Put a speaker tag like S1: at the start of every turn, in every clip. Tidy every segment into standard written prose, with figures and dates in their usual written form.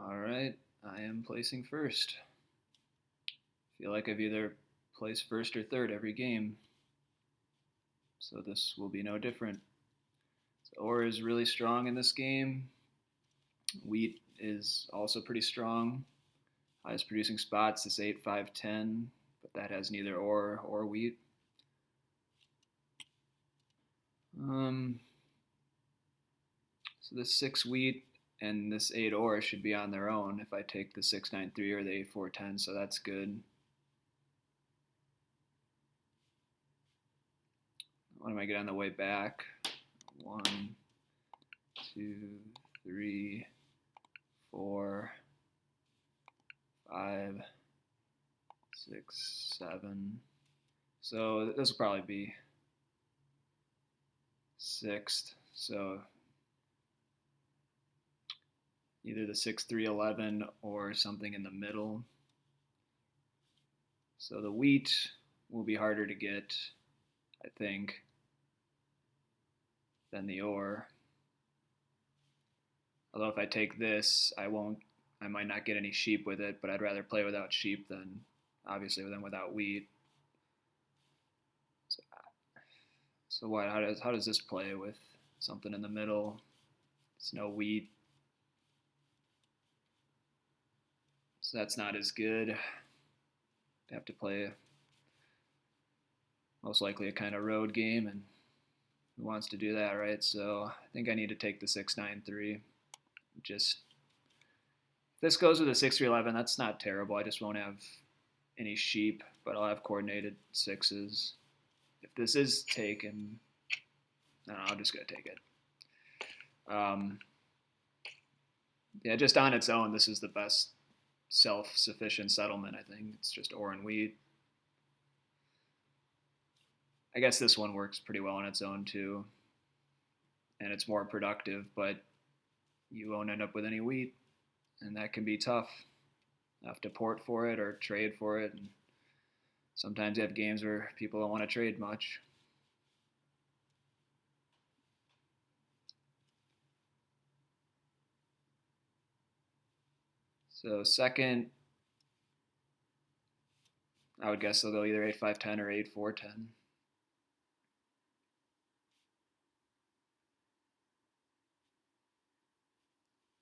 S1: All right, I am placing first. Feel like I've either placed first or third every game, so this will be no different. So ore is really strong in this game. Wheat is also pretty strong. Highest producing spots is 8, 5, 10, but that has neither ore or wheat. So this 6 wheat and this 8 ore should be on their own if I take the 6, 9, 3 or the 8, 4, 10, so that's good. What am I get on the way back? 1, 2, 3, 4, 5, 6, 7. So this will probably be sixth. So either the 6, 3, 11 or something in the middle. So the wheat will be harder to get, I think, than the ore. Although if I take this, I might not get any sheep with it, but I'd rather play without sheep than obviously than without wheat. So what? How does this play with something in the middle? It's no wheat, so that's not as good. I have to play most likely a kind of road game, and who wants to do that, right? So I think I need to take the 6, 9, 3. Just if this goes with a 6, 3, 11, that's not terrible. I just won't have any sheep, but I'll have coordinated sixes. If this is taken, no, I'm just gonna take it. Yeah, just on its own, this is the best self-sufficient settlement. I think it's just ore and wheat. I guess this one works pretty well on its own too, and it's more productive, but you won't end up with any wheat, and that can be tough. You have to port for it or trade for it, and sometimes you have games where people don't want to trade much. So second, I would guess they'll go either 8, 5, 10 or 8, 4, 10.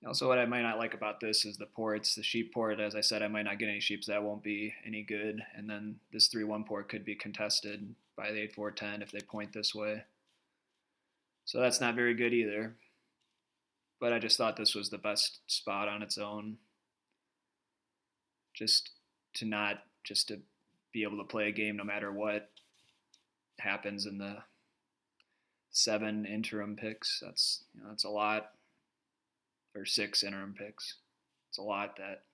S1: Also, what I might not like about this is the ports. The sheep port, as I said, I might not get any sheep, so that won't be any good. And then this 3-1 port could be contested by the 8, 4, 10 if they point this way. So that's not very good either. But I just thought this was the best spot on its own. Just to be able to play a game no matter what happens in the 7 interim picks. That's a lot. Or 6 interim picks. It's a lot that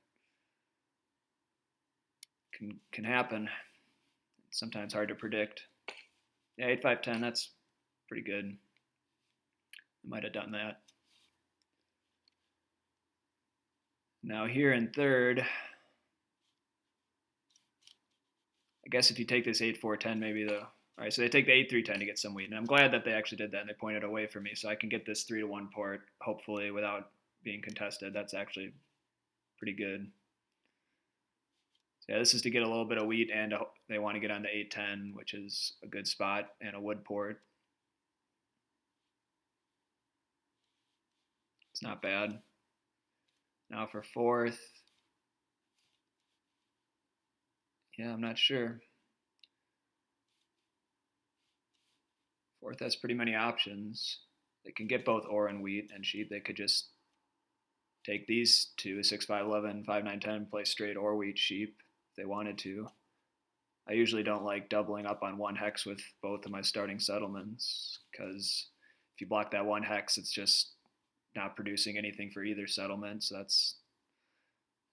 S1: can happen. It's sometimes hard to predict. Yeah, 8, 5, 10, that's pretty good. I might have done that. Now here in third, I guess if you take this 8, 4, 10, maybe the... All right, so they take the 8, 3, 10 to get some wheat. And I'm glad that they actually did that and they pointed away from me so I can get this 3-1 port, hopefully, without being contested. That's actually pretty good. So yeah, this is to get a little bit of wheat, and they want to get on to 8, 10, which is a good spot, and a wood port. It's not bad. Now for fourth, yeah, I'm not sure. Fourth has pretty many options. They can get both ore and wheat and sheep. They could just take these two, 6, 5, 11, 5, 9, 10, play straight ore, wheat, sheep if they wanted to. I usually don't like doubling up on one hex with both of my starting settlements because if you block that one hex, it's just not producing anything for either settlement, so that's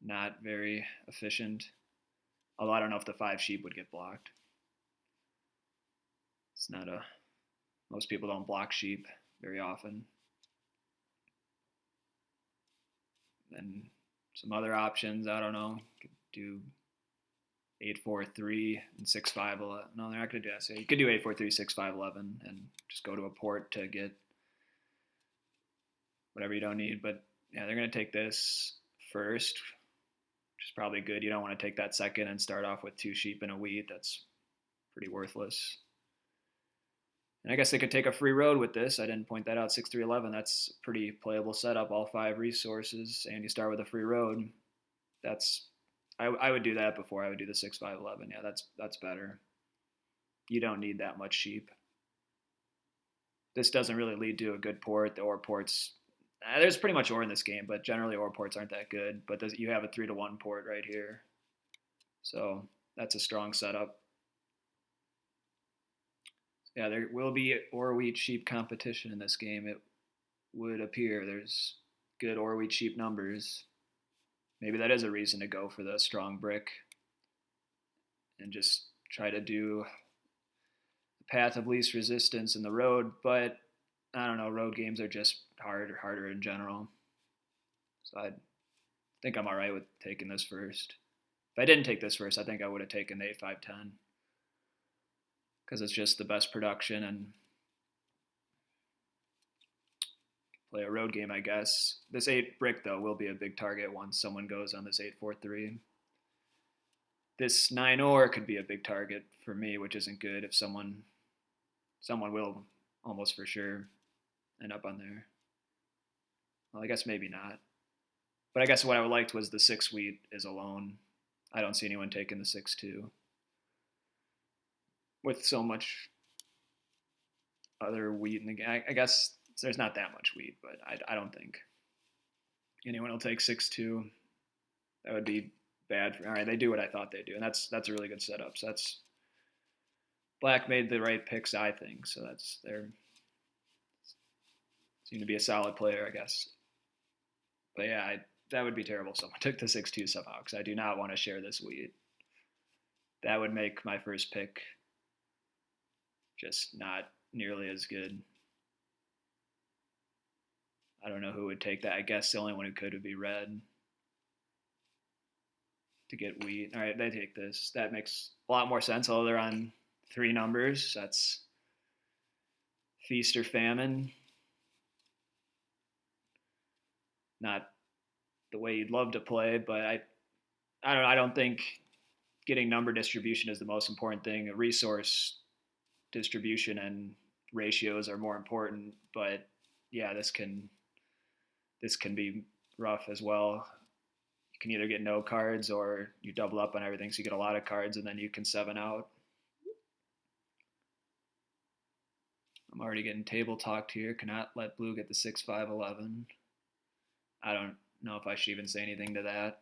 S1: not very efficient. Although I don't know if the 5 sheep would get blocked. It's not a... Most people don't block sheep very often. And some other options, I don't know, could do 8, 4, 3 and 6, 5, 11. No, they're not going to do that. So you could do 8, 4, 3, 6, 5, 11 and just go to a port to get whatever you don't need. But yeah, they're going to take this first, which is probably good. You don't want to take that second and start off with 2 sheep and a wheat. That's pretty worthless. And I guess they could take a free road with this. I didn't point that out. 6-3-11. That's a pretty playable setup. All 5 resources, and you start with a free road. I would do that before I would do the 6-5-11. Yeah, that's better. You don't need that much sheep. This doesn't really lead to a good port. The ore ports, there's pretty much ore in this game, but generally ore ports aren't that good. But you have a 3-1 port right here, so that's a strong setup. Yeah, there will be ore wheat sheep competition in this game. It would appear there's good ore wheat sheep numbers. Maybe that is a reason to go for the strong brick and just try to do the path of least resistance in the road. But I don't know, road games are just harder in general. So I think I'm all right with taking this first. If I didn't take this first, I think I would have taken the 8-5-10 because it's just the best production and play a road game, I guess. This 8 brick, though, will be a big target once someone goes on this 8-4-3. This 9 ore could be a big target for me, which isn't good if someone will almost for sure end up on there. Well, I guess maybe not. But I guess what I would liked was the 6 wheat is alone. I don't see anyone taking the 6-2. With so much other wheat in the game, I guess there's not that much wheat, but I don't think anyone will take 6-2. That would be bad. All right, they do what I thought they'd do, and that's a really good setup. So that's Black made the right picks, I think. So they're seem to be a solid player, I guess. But yeah, that would be terrible if someone took the 6-2 somehow, because I do not want to share this wheat. That would make my first pick just not nearly as good. I don't know who would take that. I guess the only one who could would be red to get wheat. All right, they take this. That makes a lot more sense. Although they're on 3 numbers. That's feast or famine. Not the way you'd love to play, but I don't know. I don't think getting number distribution is the most important thing. A resource distribution and ratios are more important. But yeah, this can be rough as well. You can either get no cards or you double up on everything, so you get a lot of cards and then you can 7 out. I'm already getting table talked here. Cannot let blue get the 6-5-11. I don't know if I should even say anything to that.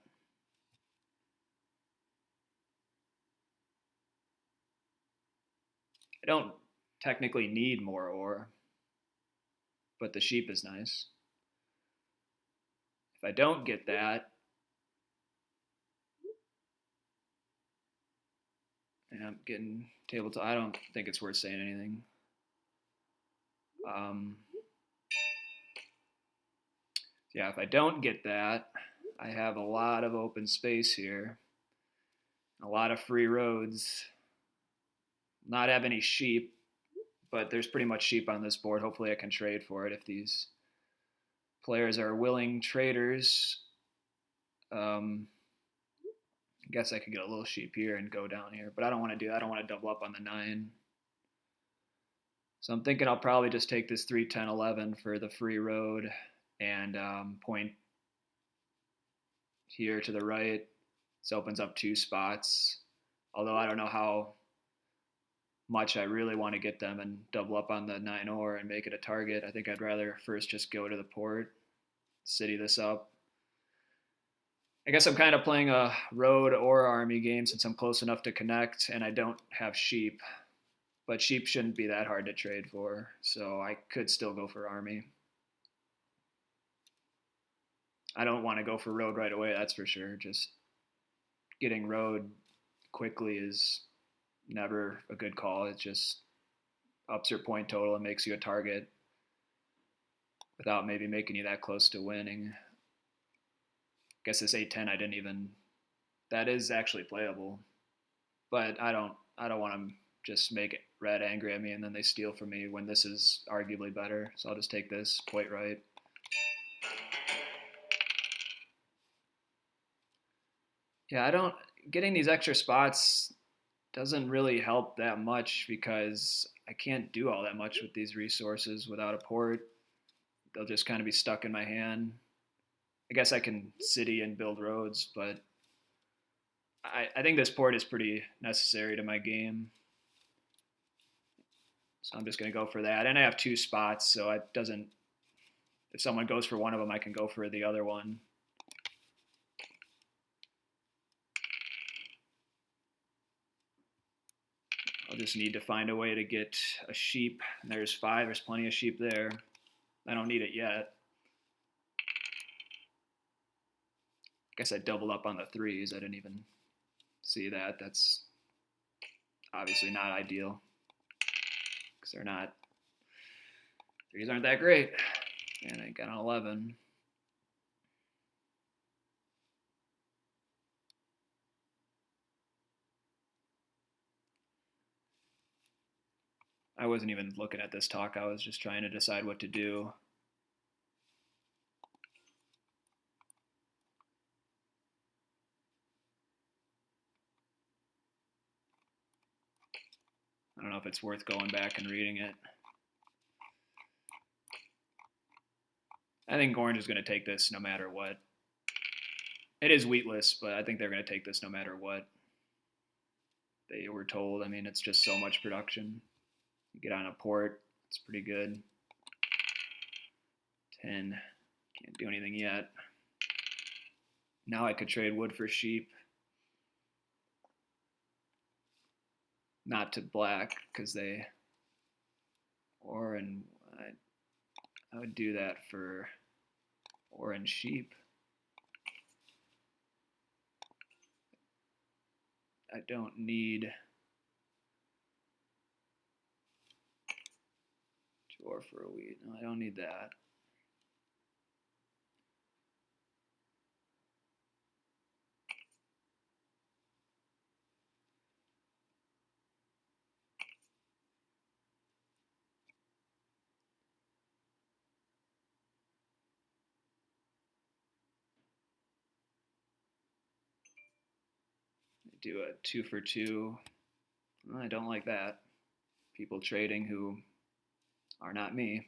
S1: I don't technically need more ore, but the sheep is nice. If I don't get that, and I'm getting table talk, I don't think it's worth saying anything. Yeah, if I don't get that, I have a lot of open space here, a lot of free roads. Not have any sheep, but there's pretty much sheep on this board. Hopefully I can trade for it if these players are willing traders. I guess I could get a little sheep here and go down here, but I don't want to do that. I don't want to double up on the 9. So I'm thinking I'll probably just take this 3-10-11 for the free road and point here to the right. This opens up 2 spots. Although I don't know how much I really want to get them and double up on the 9 ore and make it a target. I think I'd rather first just go to the port, city this up. I guess I'm kind of playing a road or army game since I'm close enough to connect and I don't have sheep. But sheep shouldn't be that hard to trade for, so I could still go for army. I don't want to go for road right away, that's for sure. Just getting road quickly is never a good call. It just ups your point total and makes you a target without maybe making you that close to winning. I guess this 8-10 that is actually playable. But I don't want to just make red angry at me and then they steal from me when this is arguably better. So I'll just take this, point right. Yeah, I don't getting these extra spots doesn't really help that much because I can't do all that much with these resources without a port. They'll just kind of be stuck in my hand. I guess I can city and build roads, but I think this port is pretty necessary to my game. So I'm just going to go for that. And I have two spots, so it doesn't. If someone goes for one of them, I can go for the other one. I'll just need to find a way to get a sheep. And there's 5. There's plenty of sheep there. I don't need it yet. I guess I doubled up on the 3s. I didn't even see that. That's obviously not ideal because they're not. 3s aren't that great. And I got an 11. I wasn't even looking at this talk. I was just trying to decide what to do. I don't know if it's worth going back and reading it. I think Orange is going to take this no matter what. It is wheatless, but I think they're going to take this no matter what they were told. I mean, it's just so much production. You get on a port, it's pretty good. 10, can't do anything yet. Now I could trade wood for sheep. Not to black, because they, and I would do that for orange sheep. I don't need or for a wheat. No, I don't need that. Do a 2 for 2. I don't like that. People trading who are not me.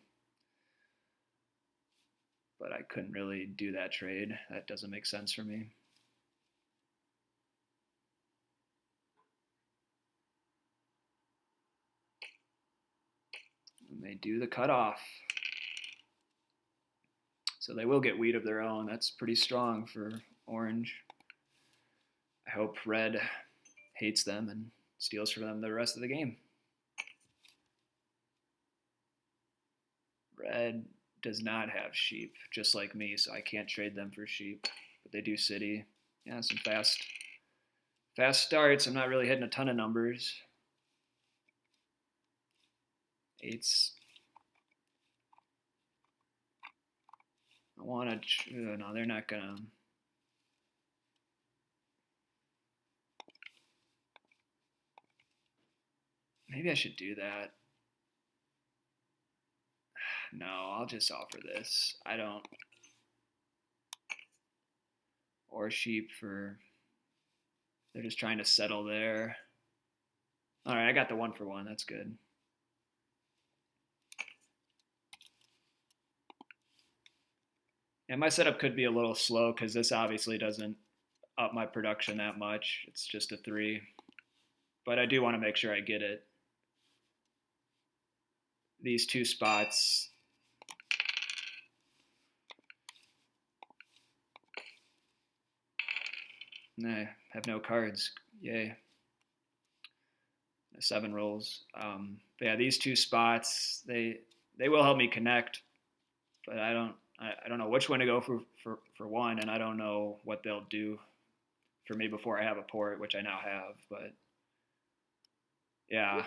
S1: But I couldn't really do that trade. That doesn't make sense for me. And they do the cutoff. So they will get wheat of their own. That's pretty strong for orange. I hope red hates them and steals from them the rest of the game. Red does not have sheep, just like me, so I can't trade them for sheep. But they do city. Yeah, some fast starts. I'm not really hitting a ton of numbers. 8s. I want to. No, they're not gonna. Maybe I should do that. No, I'll just offer this. I don't. Or sheep for. They're just trying to settle there. All right, I got the 1 for 1. That's good. And my setup could be a little slow because this obviously doesn't up my production that much. It's just a 3. But I do want to make sure I get it. These 2 spots. Nah, have no cards. Yay. 7 rolls. But yeah, these 2 spots, they will help me connect, but I don't know which one to go for one, and I don't know what they'll do for me before I have a port, which I now have. But yeah, I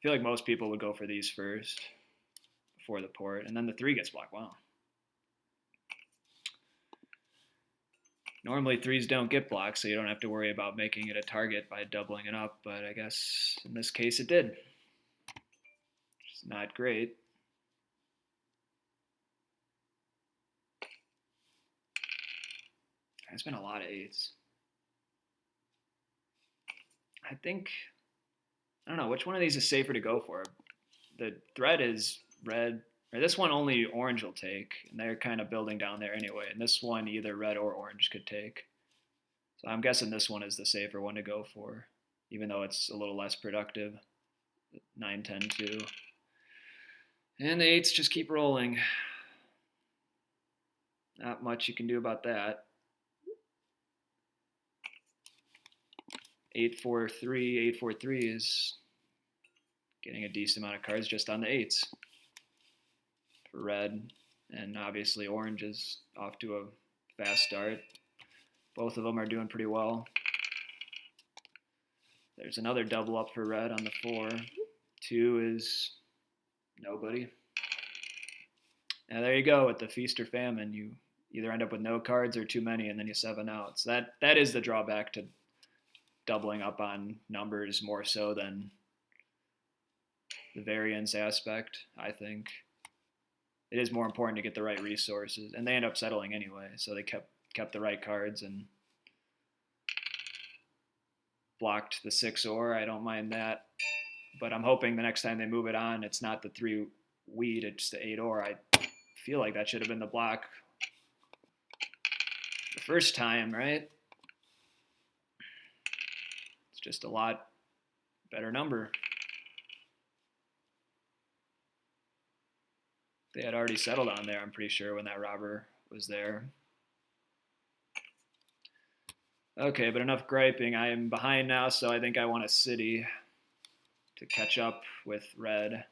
S1: feel like most people would go for these first before the port, and then the 3 gets blocked. Wow. Normally 3s don't get blocked, so you don't have to worry about making it a target by doubling it up, but I guess in this case it did. It's not great. There's been a lot of 8s. I think I don't know which one of these is safer to go for. The threat is red, or this one only orange will take, and they're kind of building down there anyway. And this one either red or orange could take. So I'm guessing this one is the safer one to go for, even though it's a little less productive. 9, 10, 2. And the 8s just keep rolling. Not much you can do about that. 8, 4, 3, 8, 4, 3 is getting a decent amount of cards just on the 8s for red. And obviously orange is off to a fast start. Both of them are doing pretty well. There's another double up for red on the 4. 2 is nobody. Now there you go with the feast or famine. You either end up with no cards or too many, and then you 7 out. So that is the drawback to doubling up on numbers more so than the variance aspect, I think. It is more important to get the right resources, and they end up settling anyway, so they kept the right cards and blocked the 6 ore. I don't mind that, but I'm hoping the next time they move it on, it's not the 3 wheat, it's the 8 ore. I feel like that should have been the block the first time, right? It's just a lot better number. They had already settled on there, I'm pretty sure, when that robber was there. Okay, but enough griping. I am behind now, so I think I want a city to catch up with red.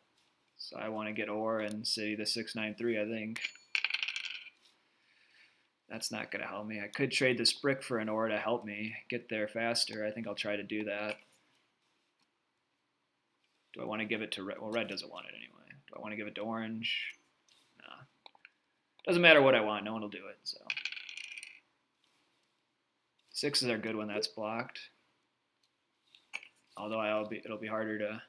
S1: So I want to get ore and city the 693, I think. That's not going to help me. I could trade this brick for an ore to help me get there faster. I think I'll try to do that. Do I want to give it to red? Well, red doesn't want it anyway. Do I want to give it to orange? Nah. Doesn't matter what I want. No one will do it. So 6s are good when that's blocked. Although it'll be harder to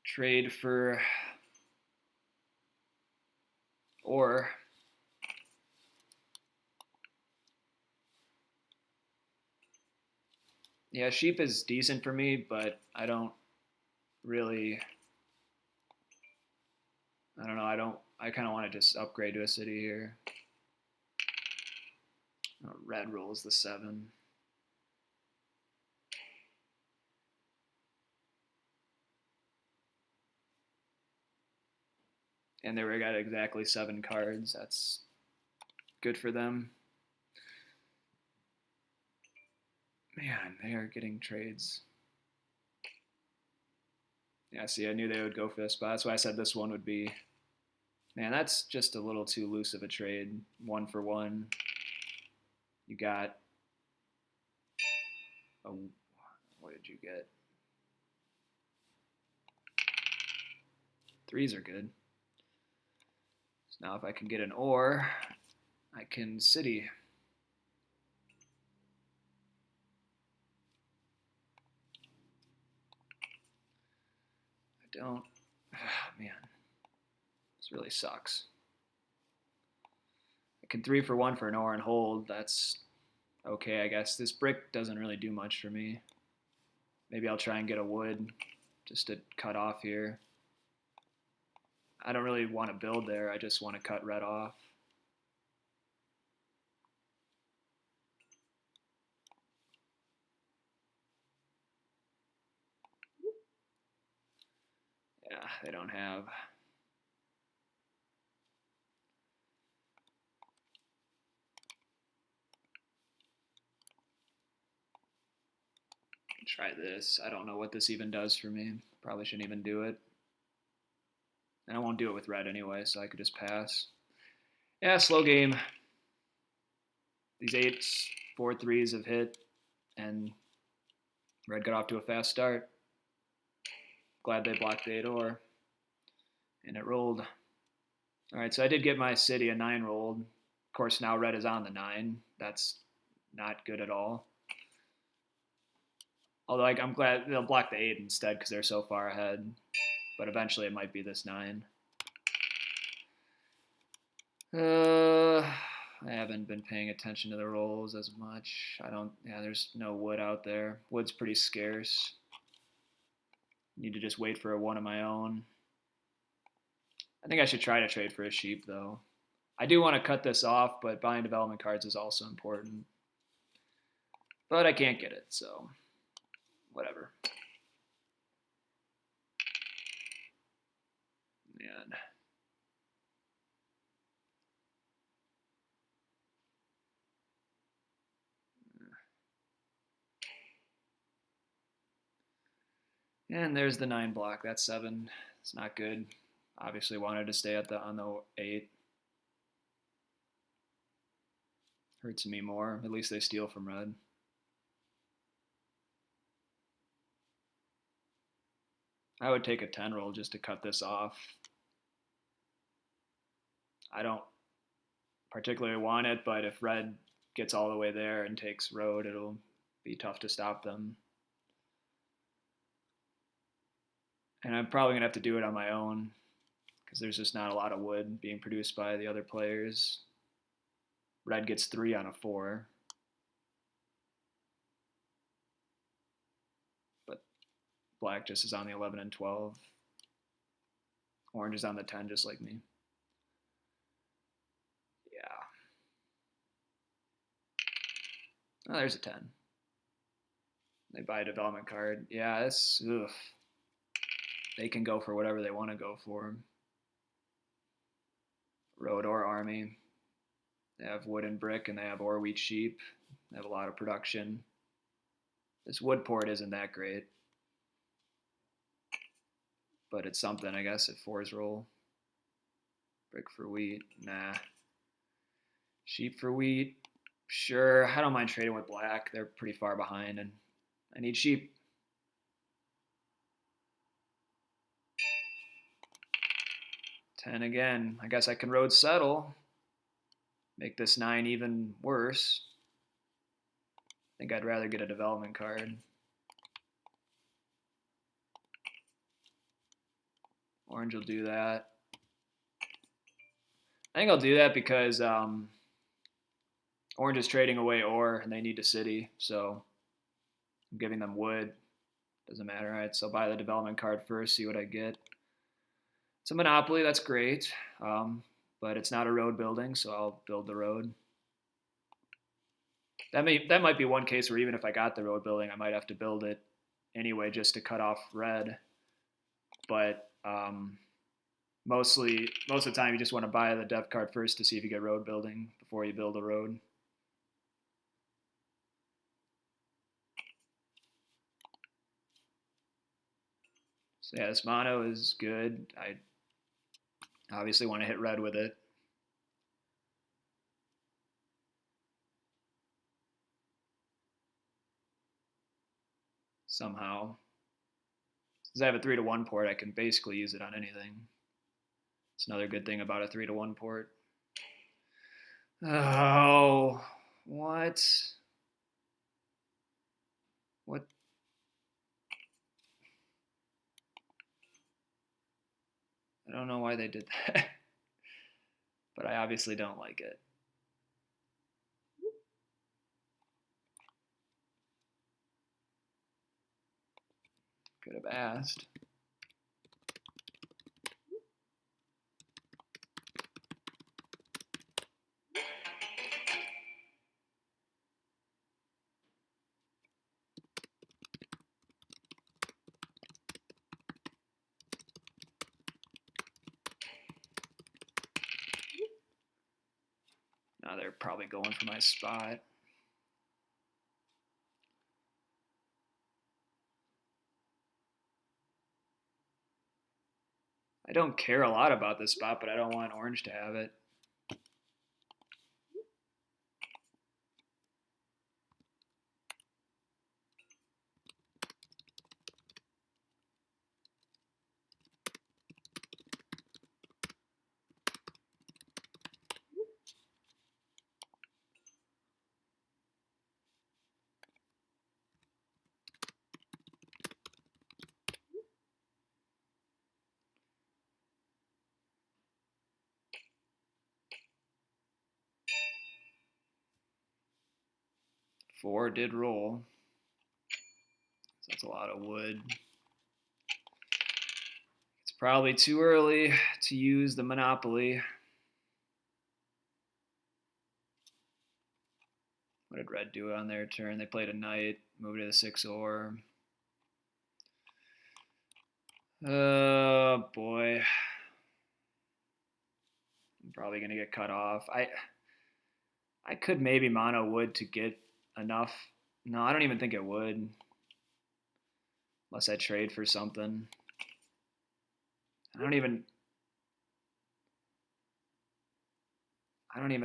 S1: trade for ore. Yeah, sheep is decent for me, but I don't really, I don't know, I kind of want to just upgrade to a city here. Red rolls the 7. And they got exactly 7 cards. That's good for them. Man, they are getting trades. Yeah, see, I knew they would go for this spot. That's why I said this one would be. Man, that's just a little too loose of a trade. 1 for 1. You got. What did you get? 3s are good. So now if I can get an ore, I can city. I don't. Oh, man, this really sucks. I can 3 for 1 for an ore and hold. That's okay, I guess. This brick doesn't really do much for me. Maybe I'll try and get a wood just to cut off here. I don't really want to build there. I just want to cut red off. Yeah, they don't have. Try this. I don't know what this even does for me. Probably shouldn't even do it. And I won't do it with red anyway, so I could just pass. Yeah, slow game. These 8s, 4 3s have hit, and red got off to a fast start. Glad they blocked the 8 ore. And it rolled. All right, so I did get my city a 9 rolled. Of course, now red is on the 9. That's not good at all. Although I'm glad they'll block the 8 instead because they're so far ahead. But eventually it might be this 9. I haven't been paying attention to the rolls as much. Yeah, there's no wood out there. Wood's pretty scarce. Need to just wait for a one of my own. I think I should try to trade for a sheep, though. I do want to cut this off, but buying development cards is also important. But I can't get it, so whatever. And there's the 9 block. That's 7. It's not good. Obviously wanted to stay on the 8. Hurts me more. At least they steal from red. I would take a 10 roll just to cut this off. I don't particularly want it, but if red gets all the way there and takes road, it'll be tough to stop them. And I'm probably going to have to do it on my own because there's just not a lot of wood being produced by the other players. Red gets 3 on a 4. But black just is on the 11 and 12. Orange is on the 10 just like me. Yeah. Oh, there's a 10. They buy a development card. Yeah, ugh. They can go for whatever they want to go for. Road or army. They have wood and brick, and they have ore, wheat, sheep. They have a lot of production. This wood port isn't that great. But it's something, I guess, if 4s roll. Brick for wheat. Nah. Sheep for wheat. Sure, I don't mind trading with black. They're pretty far behind, and I need sheep. Ten again. I guess I can road settle. Make this 9 even worse. I think I'd rather get a development card. Orange will do that. I think I'll do that because Orange is trading away ore, and they need a city, so I'm giving them wood. Doesn't matter. All right, so I'll buy the development card first, see what I get. It's a monopoly, that's great, but it's not a road building, so I'll build the road. That might be one case where even if I got the road building, I might have to build it anyway just to cut off red. But most of the time, you just want to buy the dev card first to see if you get road building before you build a road. So yeah, this mono is good. I obviously want to hit red with it. Somehow. Since I have a 3-1 port, I can basically use it on anything. It's another good thing about a 3-1 port. Oh, what? What? I don't know why they did that. But I obviously don't like it. Could have asked. Now they're probably going for my spot. I don't care a lot about this spot, but I don't want orange to have it. 4 did roll. So that's a lot of wood. It's probably too early to use the Monopoly. What did red do on their turn? They played a knight, moved to the 6 ore. Oh boy. I'm probably gonna get cut off. I could maybe mono wood to get enough. No, I don't even think it would. Unless I trade for something. I don't even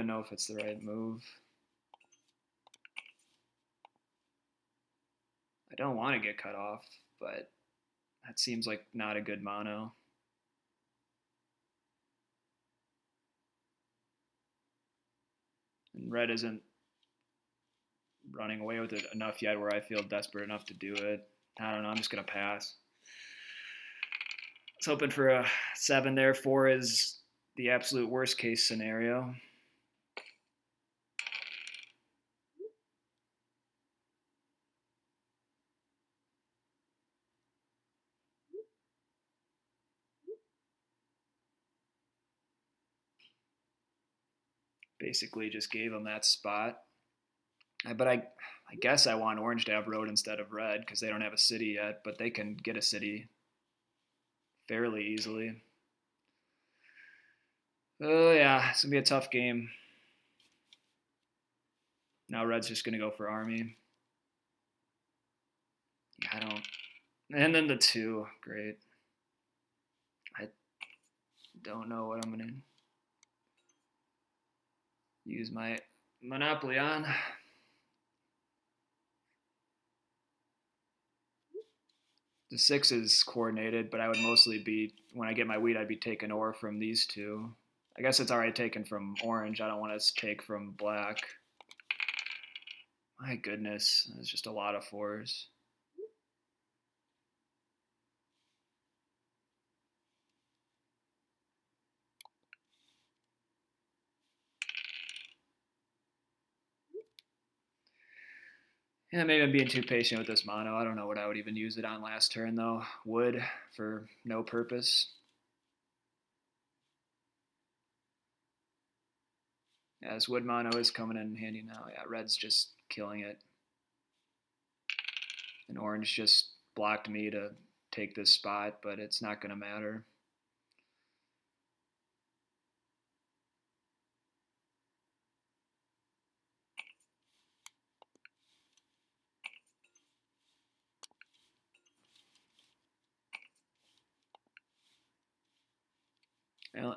S1: know if it's the right move. I don't want to get cut off, but that seems like not a good mono. And red isn't running away with it enough yet where I feel desperate enough to do it. I don't know. I'm just going to pass. I was hoping for a 7 there. 4 is the absolute worst case scenario. Basically just gave him that spot. But I guess I want orange to have road instead of red because they don't have a city yet, but they can get a city fairly easily. Oh yeah, it's gonna be a tough game. Now red's just gonna go for army. Yeah, I don't. And then the 2, great. I don't know what I'm gonna use my Monopoly on. The 6 is coordinated, but I would mostly be, when I get my wheat, I'd be taking ore from these 2. I guess it's already taken from orange. I don't want to take from black. My goodness, it's just a lot of 4s. Yeah, maybe I'm being too patient with this mono. I don't know what I would even use it on last turn, though. Wood for no purpose. Yeah, this wood mono is coming in handy now. Yeah, red's just killing it. And orange just blocked me to take this spot, but it's not going to matter. Well,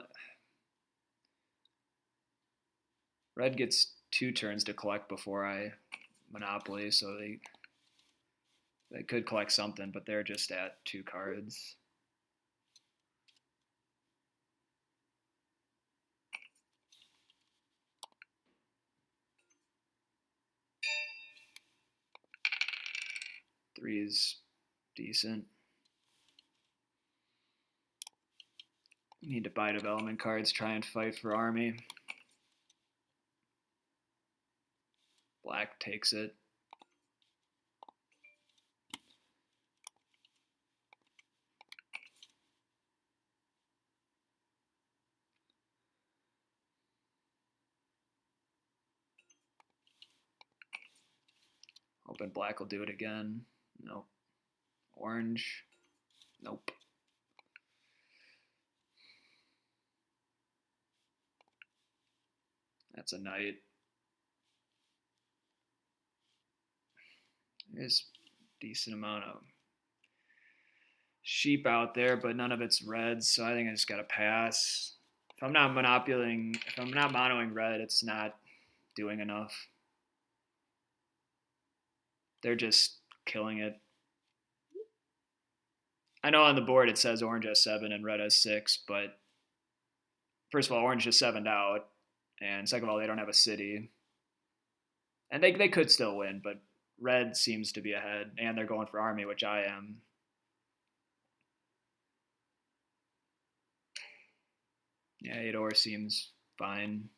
S1: red gets 2 turns to collect before I Monopoly, so they could collect something, but they're just at 2 cards. Three is decent. Need to buy development cards, try and fight for army. Black takes it. Hoping black will do it again. Nope. Orange. Nope. That's a knight. There's a decent amount of sheep out there, but none of it's red, so I think I just gotta pass. If I'm not monoing red, it's not doing enough. They're just killing it. I know on the board it says orange has 7 and red has 6, but first of all, orange is 7'd out, and second of all, they don't have a city. And they could still win, but red seems to be ahead, and they're going for army, which I am. Yeah, 8 ore seems fine,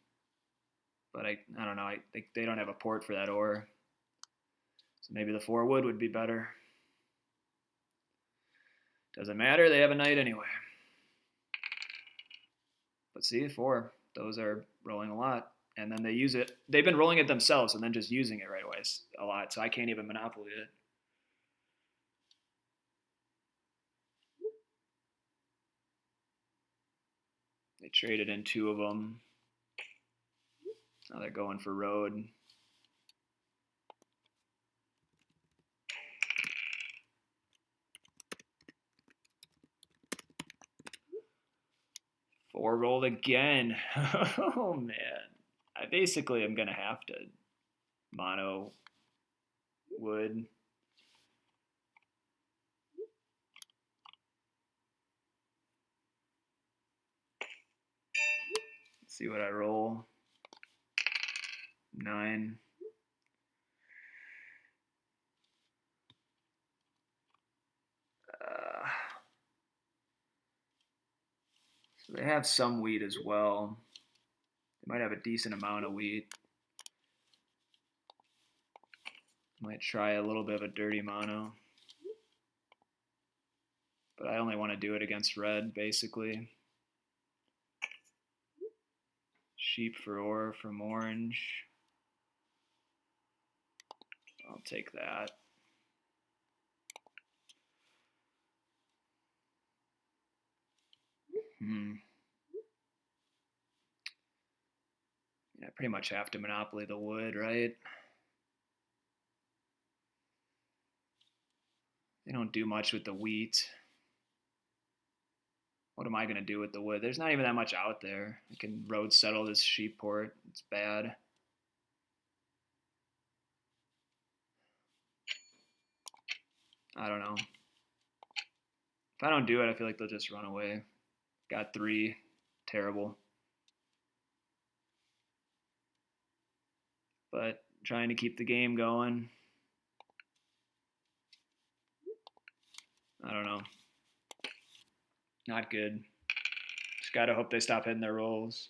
S1: but I don't know. They don't have a port for that ore. So maybe the 4 would be better. Doesn't matter, they have a knight anyway. But see, 4. Those are rolling a lot. And then they use it. They've been rolling it themselves and then just using it right away a lot. So I can't even monopoly it. They traded in 2 of them. Now they're going for road. Four rolled again. Oh man. I basically am gonna have to mono wood. Let's see what I roll. 9. So they have some wheat as well. They might have a decent amount of wheat. Might try a little bit of a dirty mono. But I only want to do it against red, basically. Sheep for ore from orange. I'll take that. I pretty much have to monopoly the wood, right? They don't do much with the wheat. What am I going to do with the wood? There's not even that much out there. I can road settle this sheep port. It's bad. I don't know. If I don't do it, I feel like they'll just run away. Got 3. Terrible. But trying to keep the game going. I don't know. Not good. Just gotta hope they stop hitting their rolls.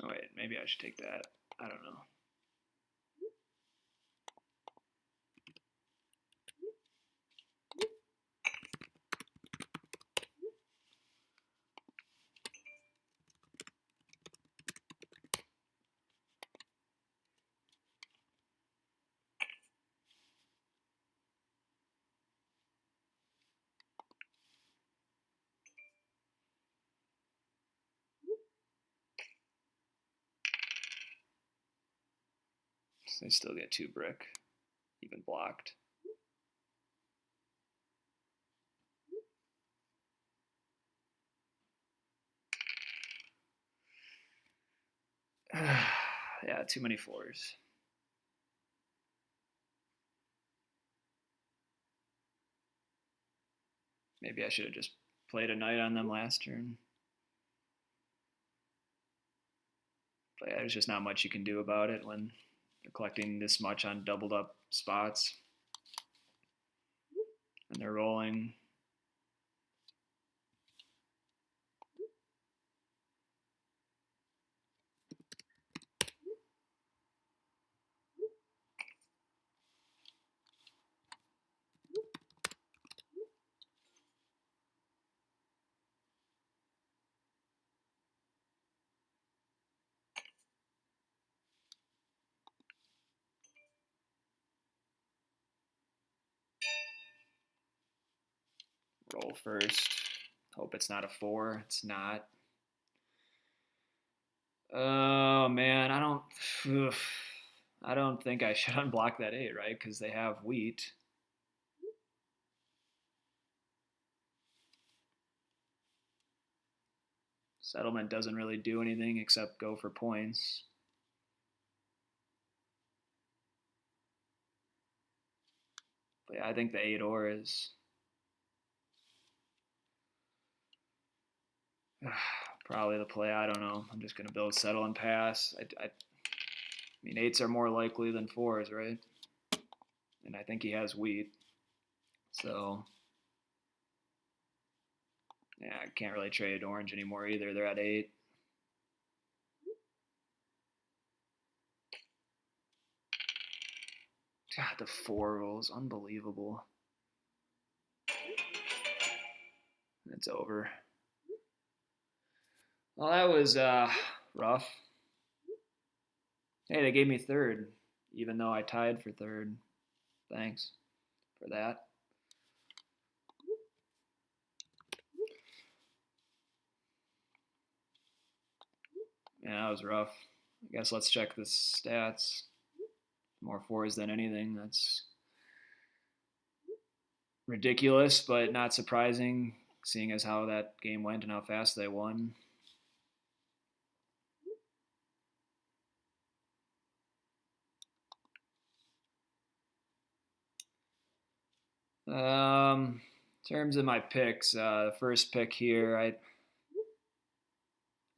S1: Oh wait, maybe I should take that. I don't know. So they still get 2 brick, even blocked. Yeah, too many 4s. Maybe I should have just played a knight on them last turn. But yeah, there's just not much you can do about it when they're collecting this much on doubled up spots. And they're rolling. Roll first. Hope it's not a 4. It's not. Oh man, I don't think I should unblock that 8, right? Because they have wheat. Settlement doesn't really do anything except go for points. But yeah, I think the 8 ore is Probably the play. I don't know. I'm just gonna build, settle, and pass. I mean, eights are more likely than fours, right? And I think he has wheat, so yeah, I can't really trade orange anymore either. They're at 8. God, the 4 rolls, unbelievable. It's over. Well, that was rough. Hey, they gave me third, even though I tied for third. Thanks for that. Yeah, that was rough. I guess let's check the stats. More fours than anything. That's ridiculous, but not surprising, seeing as how that game went and how fast they won. In terms of my picks, the first pick here, I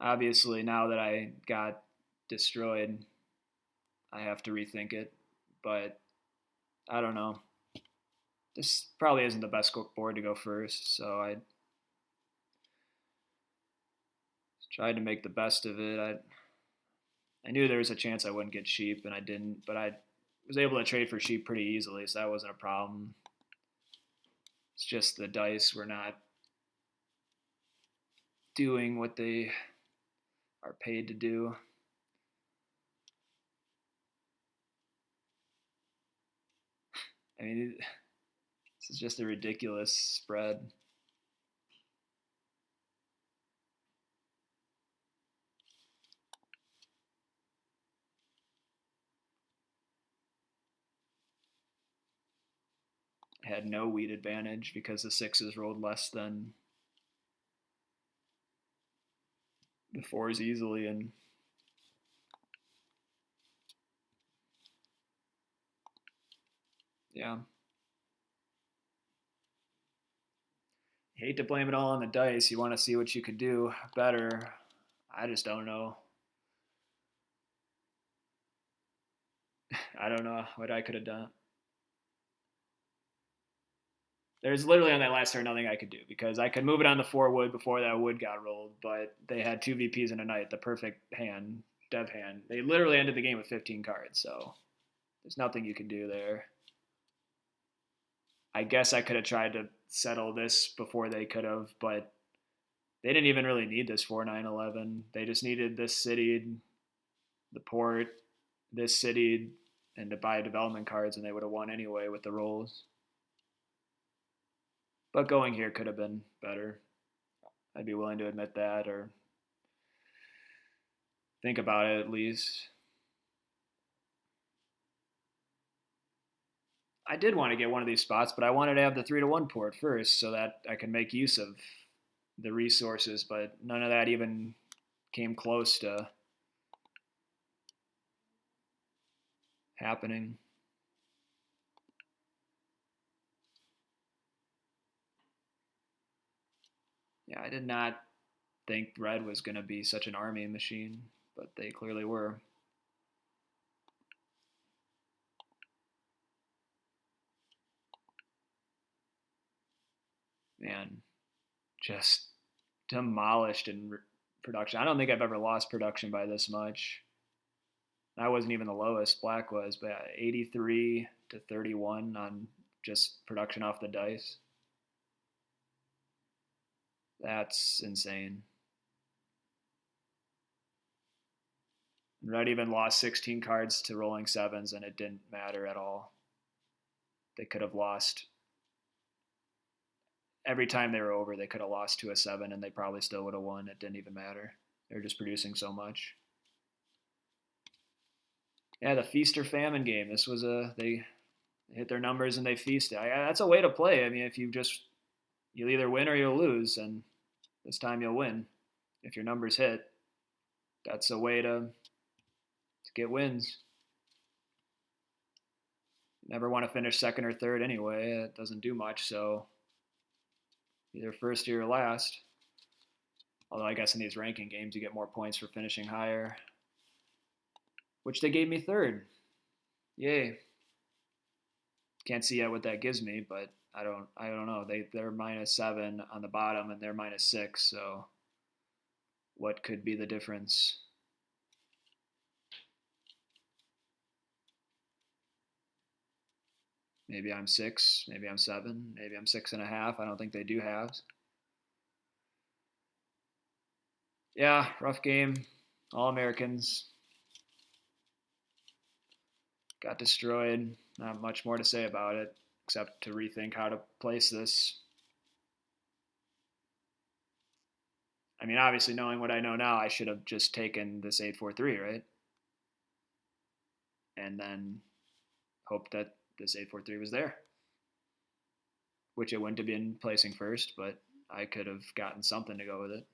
S1: obviously now that I got destroyed, I have to rethink it. But I don't know. This probably isn't the best board to go first, so I tried to make the best of it. I knew there was a chance I wouldn't get sheep, and I didn't, but I was able to trade for sheep pretty easily, so that wasn't a problem. It's just the dice were not doing what they are paid to do. I mean, this is just a ridiculous spread. I had no wheat advantage because the sixes rolled less than the fours easily, and yeah. I hate to blame it all on the dice. You want to see what you could do better. I just don't know. I don't know what I could have done. There's literally on that last turn nothing I could do because I could move it on the 4 wood before that wood got rolled, but they had 2 VPs in a night, the perfect hand, dev hand. They literally ended the game with 15 cards, so there's nothing you can do there. I guess I could have tried to settle this before they could have, but they didn't even really need this 4-9-11. They just needed this city, the port, this city, and to buy development cards, and they would have won anyway with the rolls. But going here could have been better. I'd be willing to admit that or think about it at least. I did want to get one of these spots, but I wanted to have the 3-1 port first so that I could make use of the resources, but none of that even came close to happening. Yeah, I did not think red was going to be such an army machine, but they clearly were. Man, just demolished in production. I don't think I've ever lost production by this much. That wasn't even the lowest black was, but 83 to 31 on just production off the dice. That's insane. Red even lost 16 cards to rolling sevens, and it didn't matter at all. They could have lost every time they were over. They could have lost to a 7, and they probably still would have won. It didn't even matter. They were just producing so much. Yeah, the feast or famine game. This was they hit their numbers and they feasted. That's a way to play. I mean, if you'll either win or you'll lose, and this time you'll win. If your numbers hit, that's a way to get wins. You never want to finish second or third anyway. It doesn't do much, so either first or last. Although I guess in these ranking games you get more points for finishing higher, which they gave me third. Yay. Can't see yet what that gives me, but I don't know. They're -7 on the bottom and they're -6, so what could be the difference? Maybe I'm 6, maybe I'm 7, maybe I'm 6.5. I don't think they do halves. Yeah, rough game. All Americans got destroyed. Not much more to say about it, except to rethink how to place this. I mean, obviously, knowing what I know now, I should have just taken this 8-4-3, right? And then hope that this 8-4-3 was there, which it wouldn't have been placing first, but I could have gotten something to go with it.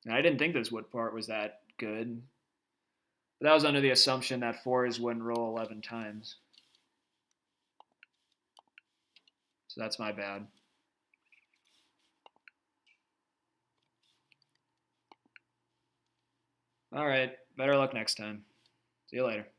S1: And I didn't think this wood part was that good, but that was under the assumption that fours wouldn't roll 11 times. So that's my bad. All right, better luck next time. See you later.